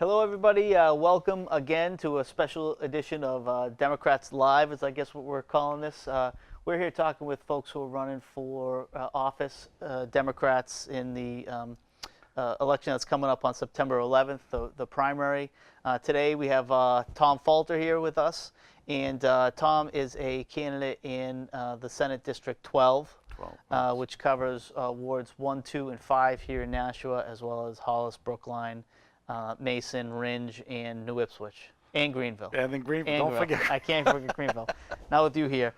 Hello, everybody. Welcome again to a special edition of Democrats Live, is I guess what we're calling this. We're here talking with folks who are running for office, Democrats in the election that's coming up on September 11th, the primary. Today we have Tom Falter here with us, and Tom is a candidate in the Senate District 12. Which covers wards 1, 2, and 5 here in Nashua, as well as Hollis, Brookline, Mason, Ringe, and New Ipswich, and Greenville. And then Greenville, don't forget. I can't forget Greenville. Not with you here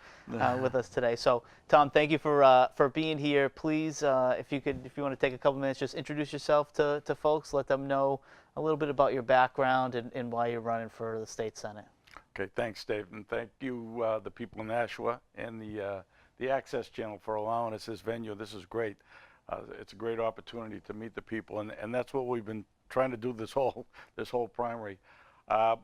with us today. So, Tom, thank you for being here. Please, if you want to take a couple minutes, just introduce yourself to folks. Let them know a little bit about your background and why you're running for the state senate. Okay, thanks, Dave, and thank you, the people in Nashua and the Access Channel for allowing us this venue. This is great. It's a great opportunity to meet the people, and that's what we've been trying to do this whole primary. I'm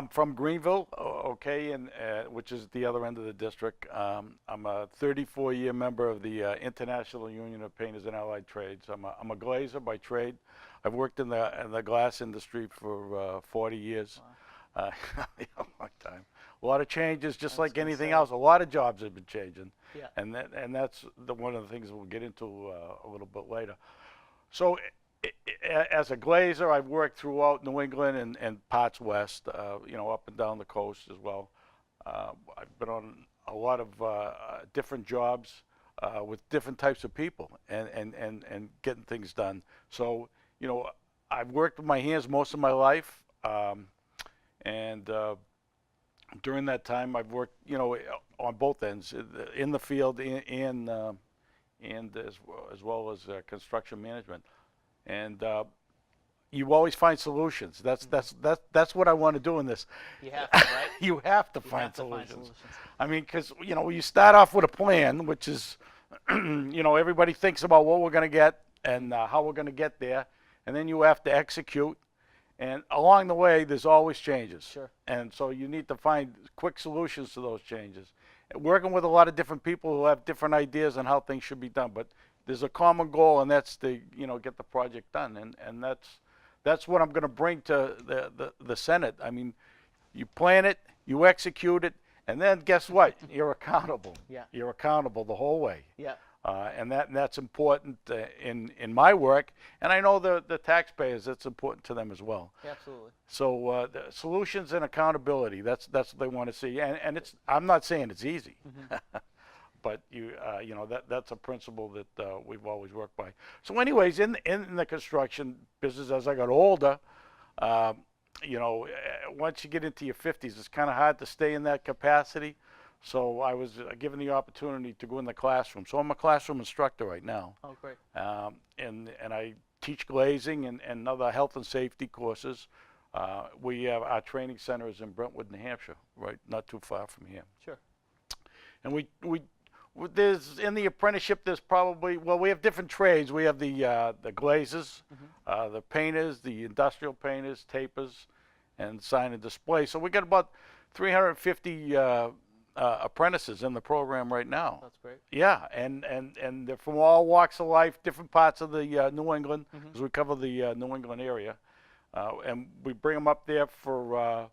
from Greenville, okay, and which is the other end of the district. I'm a 34-year member of the International Union of Painters and Allied Trades. I'm a glazer by trade. I've worked in the glass industry for 40 years. Wow. A long time. A lot of changes, just like anything else. A lot of jobs have been changing, yeah. And that's one of the things we'll get into a little bit later. So, as a glazer, I've worked throughout New England and parts west, up and down the coast as well. I've been on a lot of different jobs with different types of people and getting things done. So, I've worked with my hands most of my life, and during that time, I've worked, on both ends, in the field and as well as construction management. And you always find solutions. That's what I want to do in this. You have to, right? You have to find solutions. I mean, because you start off with a plan, which is, everybody thinks about what we're going to get and how we're going to get there, and then you have to execute. And along the way, there's always changes. Sure. And so you need to find quick solutions to those changes. Working with a lot of different people who have different ideas on how things should be done, but there's a common goal, and that's to get the project done. And that's what I'm going to bring to the Senate. I mean, you plan it, you execute it, and then guess what? You're accountable. Yeah. You're accountable the whole way. Yeah. And that's important in my work, and I know the taxpayers, that's important to them as well. Absolutely. So the solutions and accountability, that's what they want to see, and I'm not saying it's easy, but that's a principle that we've always worked by. So anyways, in the construction business, as I got older, once you get into your 50s, it's kind of hard to stay in that capacity. So I was given the opportunity to go in the classroom. So I'm a classroom instructor right now. Oh, great. And I teach glazing and other health and safety courses. We have our training centers in Brentwood, New Hampshire, right, not too far from here. Sure. And there's in the apprenticeship, there's probably, we have different trades. We have the glazers, the painters, the industrial painters, tapers, and sign and display. So we got about 350 apprentices in the program right now. That's great. Yeah, and they're from all walks of life, different parts of the New England, because we cover the New England area, and we bring them up there for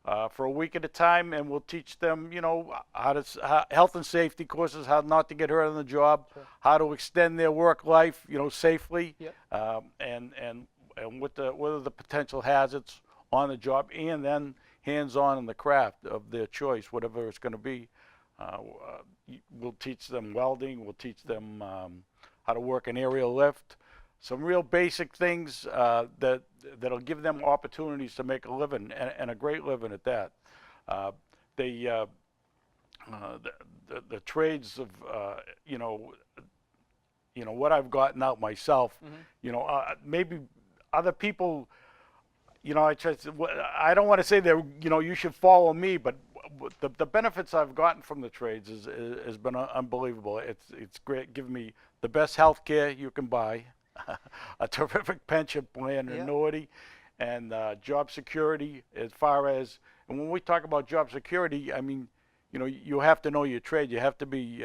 a week at a time, and we'll teach them, how health and safety courses, how not to get hurt on the job, sure. How to extend their work life, safely, yep. And what are the potential hazards on the job, and then hands-on in the craft of their choice, whatever it's going to be. We'll teach them welding. We'll teach them how to work an aerial lift. Some real basic things that'll give them opportunities to make a living, and a great living at that. The trades of what I've gotten out myself. Maybe other people. I don't want to say that you should follow me, but the benefits I've gotten from the trades has been unbelievable. It's great, giving me the best health care you can buy, a terrific pension plan, yeah. Annuity, and job security. As far as, and when we talk about job security, I mean, you have to know your trade. You have to be,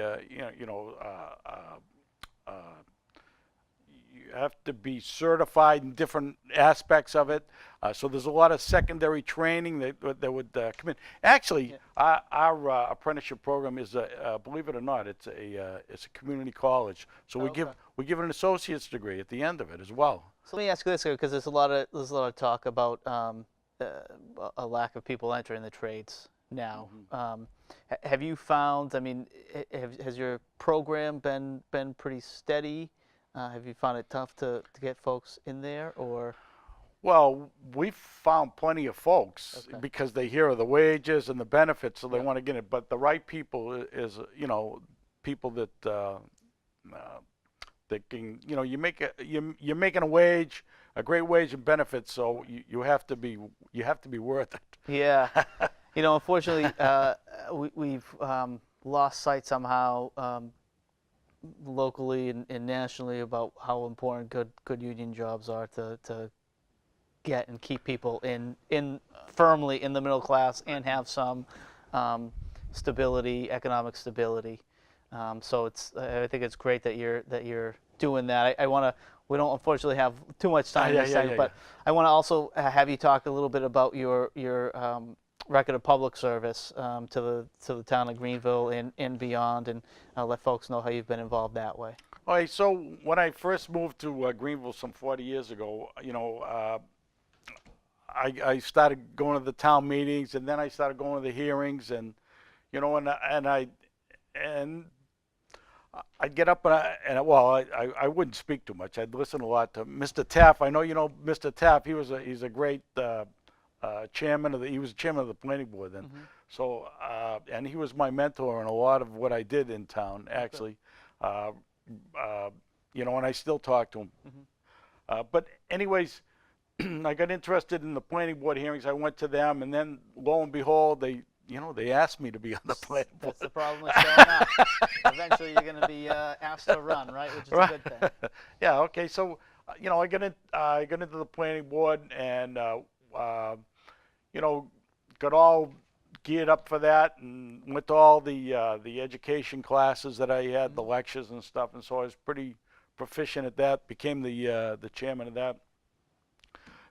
have to be certified in different aspects of it. So there's a lot of secondary training that would come in. Actually, our apprenticeship program is believe it or not, it's a community college. So we give an associate's degree at the end of it as well. So let me ask you this, because there's a lot of talk about a lack of people entering the trades now. Have you found? I mean, has your program been pretty steady? Have you found it tough to get folks in there, or? Well, we've found plenty of folks because they hear of the wages and the benefits, so they want to get it. But the right people is, people that that can, you're making a wage, a great wage and benefits, so you have to be worth it. Yeah, unfortunately, we've lost sight somehow locally and nationally about how important good union jobs are to get and keep people in firmly in the middle class and have some stability, economic stability. So I think it's great that you're doing that. We don't unfortunately have too much time in this segment, but I want to also have you talk a little bit about your record of public service to the town of Greenville and beyond, and let folks know how you've been involved that way. All right. So when I first moved to Greenville some 40 years ago, I started going to the town meetings, and then I started going to the hearings, and I'd get up I wouldn't speak too much. I'd listen a lot to Mr. Taft. I know Mr. Taft. He's a great chairman he was chairman of the planning board then. So and he was my mentor in a lot of what I did in town actually. And I still talk to him. But anyways, I got interested in the planning board hearings. I went to them, and then lo and behold, they asked me to be on the planning board. That's the problem with showing up. Eventually, you're going to be asked to run, right? Which is a good thing. Yeah. Okay. So, I got into the planning board, and got all geared up for that, and went to all the education classes that I had, the lectures and stuff, and so I was pretty proficient at that. Became the chairman of that.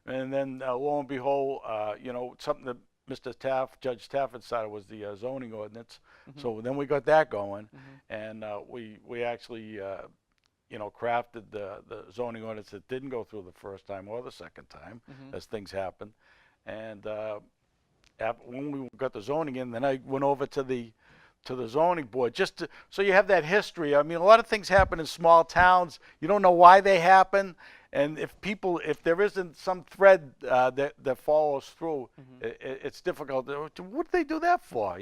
And then lo and behold, something that Mr. Taft, Judge Taft had started was the zoning ordinance. So then we got that going, and we actually, crafted the zoning ordinance that didn't go through the first time or the second time, as things happen. And when we got the zoning in, then I went over to the zoning board so you have that history. I mean, a lot of things happen in small towns. You don't know why they happen. And if there isn't some thread that follows through, it's difficult. What do they do that for?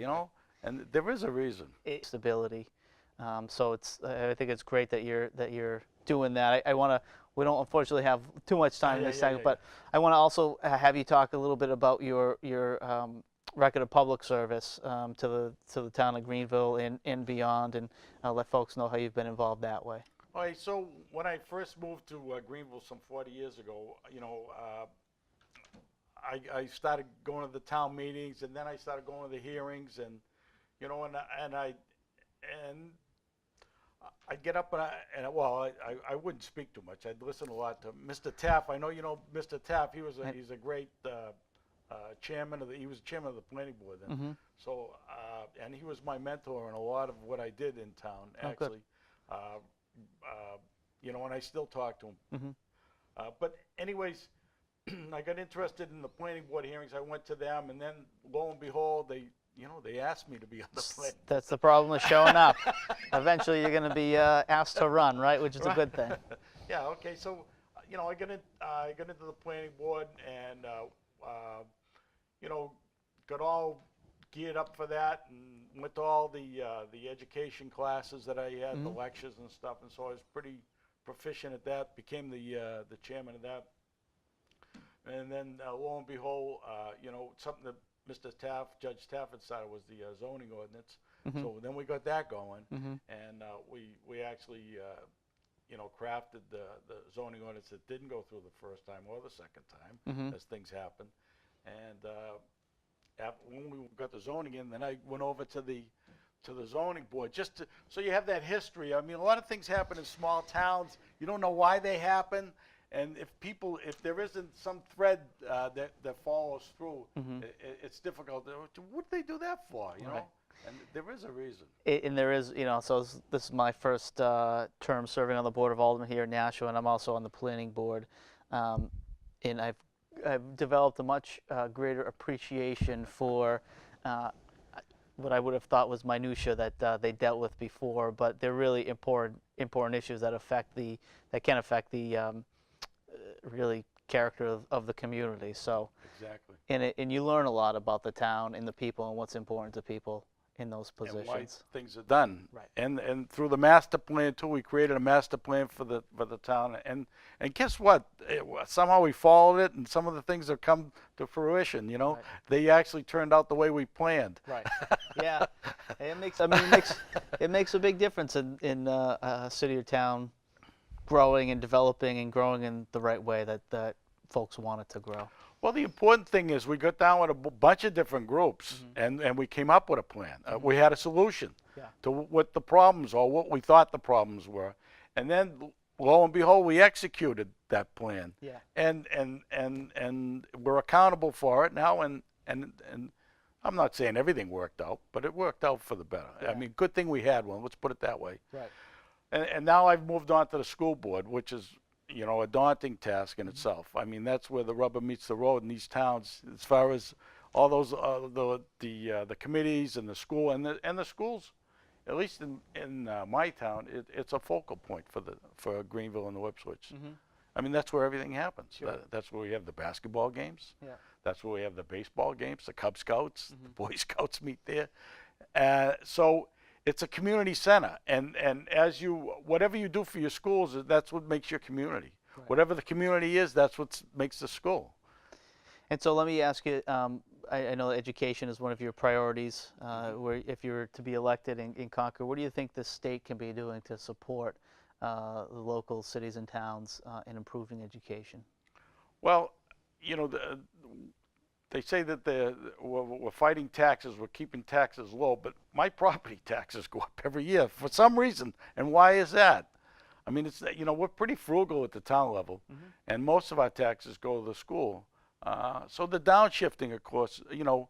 And there is a reason. Stability. So I think it's great that you're doing that. We don't unfortunately have too much time in this segment, but I want to also have you talk a little bit about your record of public service to the town of Greenville and beyond, and let folks know how you've been involved that way. All right, so when I first moved to Greenville some 40 years ago, I started going to the town meetings, and then I started going to the hearings, and I'd get up I wouldn't speak too much. I'd listen a lot to Mr. Taft. I know Mr. Taft. He's a great chairman he was chairman of the planning board then. So and he was my mentor in a lot of what I did in town actually. And I still talk to him. But anyways, I got interested in the planning board hearings. I went to them, and then lo and behold, they asked me to be on the planning board. That's the problem with showing up. Eventually, you're going to be asked to run, right? Which is a good thing. Yeah. Okay. So, I got into the planning board, and got all geared up for that, and went to all the education classes that I had, the lectures and stuff, and so I was pretty proficient at that. Became the chairman of that, and then lo and behold, something that Mr. Taft, Judge Taft had started was the zoning ordinance. So then we got that going, and we actually crafted the zoning ordinance that didn't go through the first time or the second time, as things happen, and. When we got the zoning in, then I went over to the zoning board so you have that history. I mean, a lot of things happen in small towns. You You don't know why they happen. And if there isn't some thread that follows through, it's difficult. What did they do that for, you know? And there is a reason. And there is, you know, so this is my first term serving on the Board of Aldermen here in Nashua, and I'm also on the Planning Board. And I've developed a much greater appreciation for what I would have thought was minutia that they dealt with before, but they're really important issues that can affect the really character of the community. So exactly. And you learn a lot about the town and the people and what's important to people in those positions. And why things are done. Right. And through the master plan too, we created a master plan for the town. And guess what? Somehow we followed it, and some of the things have come to fruition. You know, they actually turned out the way we planned. Right. Yeah. It makes it makes a big difference in a city or town growing and developing and growing in the right way that folks want it to grow. Well, the important thing is we got down with a bunch of different groups, and we came up with a plan. We had a solution to what the problems or what we thought the problems were, and then lo and behold, we executed that plan. Yeah. And we're accountable for it now. And I'm not saying everything worked out, but it worked out for the better. Yeah. I mean, good thing we had one. Let's put it that way. Right. And now I've moved on to the school board, which is, you know, a daunting task in itself. I mean, that's where the rubber meets the road in these towns, as far as all those the committees and the school and the schools. At least in my town, it's a focal point for Greenville and the Ipswich. I mean, that's where everything happens. Sure. That's where we have the basketball games. Yeah. That's where we have the baseball games. The Cub Scouts, the Boy Scouts meet there. So it's a community center, and whatever you do for your schools, that's what makes your community. Right. Whatever the community is, that's what makes the school. And so let me ask you, I know education is one of your priorities, where if you were to be elected in Concord, what do you think the state can be doing to support the local cities and towns in improving education? Well, you know, they say that we're fighting taxes, we're keeping taxes low, but my property taxes go up every year for some reason. And why is that? I mean, it's, you know, we're pretty frugal at the town level, and most of our taxes go to the school. So the downshifting, of course, you know,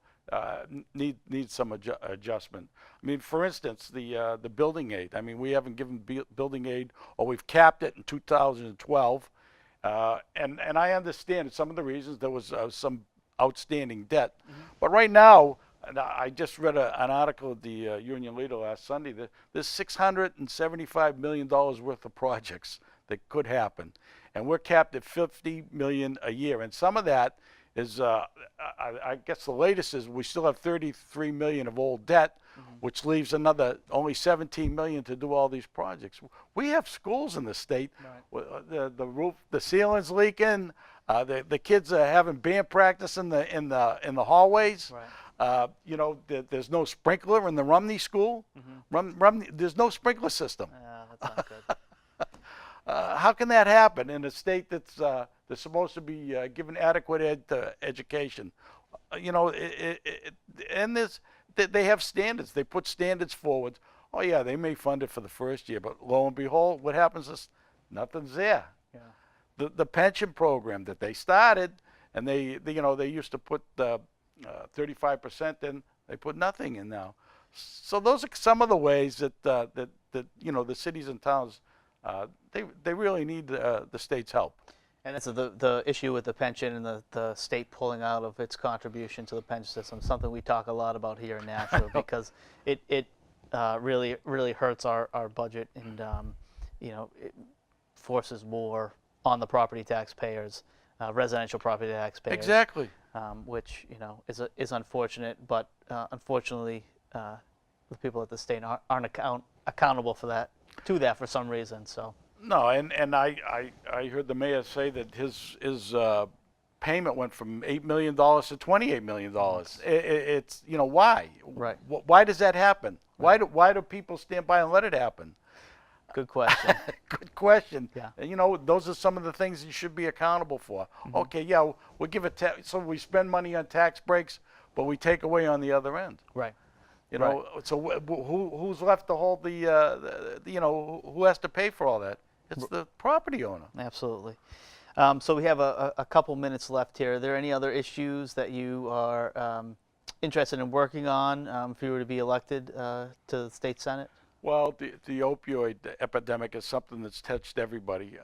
needs some adjustment. I mean, for instance, the building aid. I mean, we haven't given building aid, or we've capped it in 2012. And I understand some of the reasons. There was some outstanding debt. But right now, and I just read an article at the Union Leader last Sunday, that there's $675 million worth of projects that could happen. And we're capped at $50 million a year. And some of that is, I guess the latest is we still have $33 million of old debt, which leaves only $17 million to do all these projects. We have schools in the state. Right. The roof, the ceiling's leaking. The kids are having band practice in the hallways. Right. You know, there's no sprinkler in the Rumney school. Rumney, there's no sprinkler system. That's not good. How can that happen in a state that's supposed to be given adequate education? You know, and they have standards. They put standards forward. Oh yeah, they may fund it for the first year, but lo and behold, what happens is nothing's there. Yeah. The pension program that they started, and they used to put 35% in, they put nothing in now. So those are some of the ways that you know, the cities and towns, they really need the state's help. And that's the issue with the pension and the state pulling out of its contribution to the pension system, something we talk a lot about here in Nashua, because it really hurts our budget, and you know, it forces more on the property taxpayers, residential property taxpayers. Exactly. Which, you know, is unfortunate, but unfortunately, the people at the state aren't accountable for that for some reason. So. No, and I heard the mayor say that his payment went from $8 million to $28 million. It's, you know, why? Right. Why does that happen? Right. Why do people stand by and let it happen? Good question. Good question. Yeah. And you know, those are some of the things you should be accountable for. Okay, yeah, we'll give it so we spend money on tax breaks, but we take away on the other end. Right. You know, so who's left to hold you know, who has to pay for all that? It's the property owner. Absolutely. So we have a couple minutes left here. Are there any other issues that you are interested in working on if you were to be elected to the state senate? Well, the opioid epidemic is something that's touched everybody.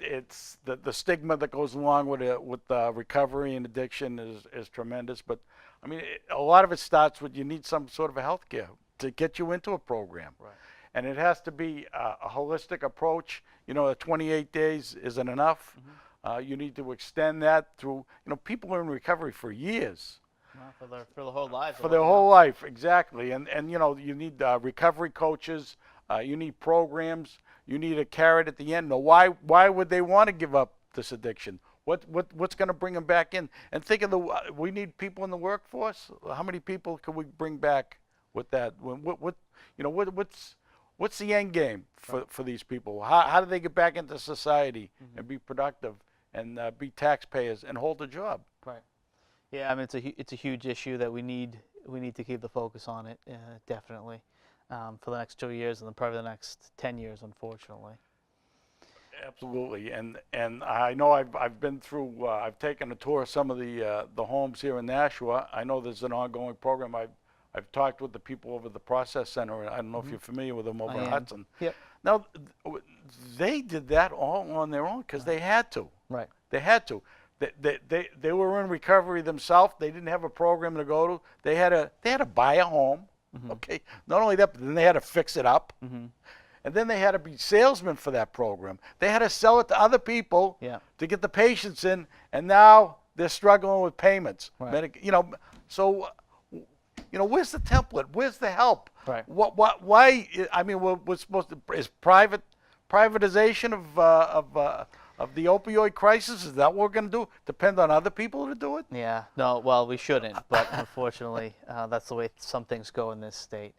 It's the stigma that goes along with it, with recovery and addiction is tremendous. But I mean, a lot of it starts with you need some sort of a health care to get you into a program. Right. And it has to be a holistic approach. You know, 28 days isn't enough. You need to extend that through, people are in recovery for years. Well, for the whole life. For their whole life, exactly. And you need recovery coaches, you need programs, you need a carrot at the end. Now, why would they want to give up this addiction? What's going to bring them back in? And think of we need people in the workforce. How many people can we bring back with that? What's the end game for these people? How do they get back into society and be productive and be taxpayers and hold a job? Right. Yeah, I mean it's a huge issue that we need to keep the focus on it definitely for the next 2 years and then probably the next 10 years, unfortunately. Absolutely, and I know I've been through. I've taken a tour of some of the homes here in Nashua. I know there's an ongoing program. I've talked with the people over the process center. I don't know if you're familiar with them over in Hudson. Yep. Now, they did that all on their own because they had to. Right. They had to. They were in recovery themselves. They didn't have a program to go to. They had to buy a home. Okay. Not only that, but then they had to fix it up. And then they had to be salesmen for that program. They had to sell it to other people to get the patients in. And now they're struggling with payments. Right. So. Where's the template? Where's the help? Right. Why? I mean, we're supposed to is privatization of the opioid crisis. Is that what we're going to do? Depend on other people to do it? Yeah. No. Well, we shouldn't, but unfortunately, that's the way some things go in this state.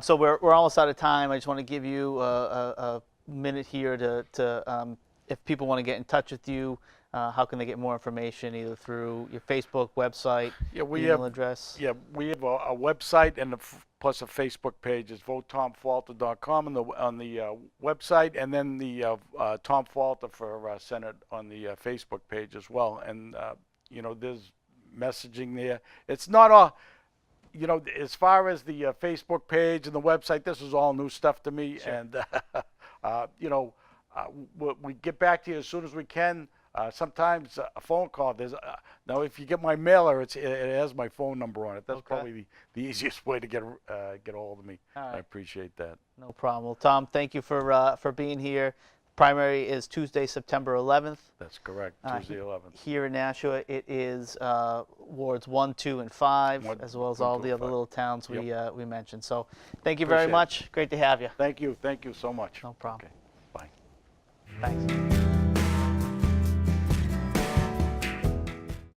So we're almost out of time. I just want to give you a minute here to if people want to get in touch with you. How can they get more information, either through your Facebook, website, email address? Yeah, we have a website and plus a Facebook page. It's votetomfalter.com on the website, and then the Tom Falter for Senate on the Facebook page as well. And there's messaging there. It's not all. As far as the Facebook page and the website, this is all new stuff to me. Sure. And we get back to you as soon as we can. Sometimes a phone call. Now, if you get my mailer, it has my phone number on it. That's probably the easiest way to get a hold of me. All right. I appreciate that. No problem. Well, Tom, thank you for being here. Primary is Tuesday, September 11th. That's correct. Tuesday 11th. Here in Nashua, it is wards 1, 2, and 5, as well as all the other little towns we mentioned. So, thank you very much. Great to have you. Thank you. Thank you so much. No problem. Okay. Bye. Thanks.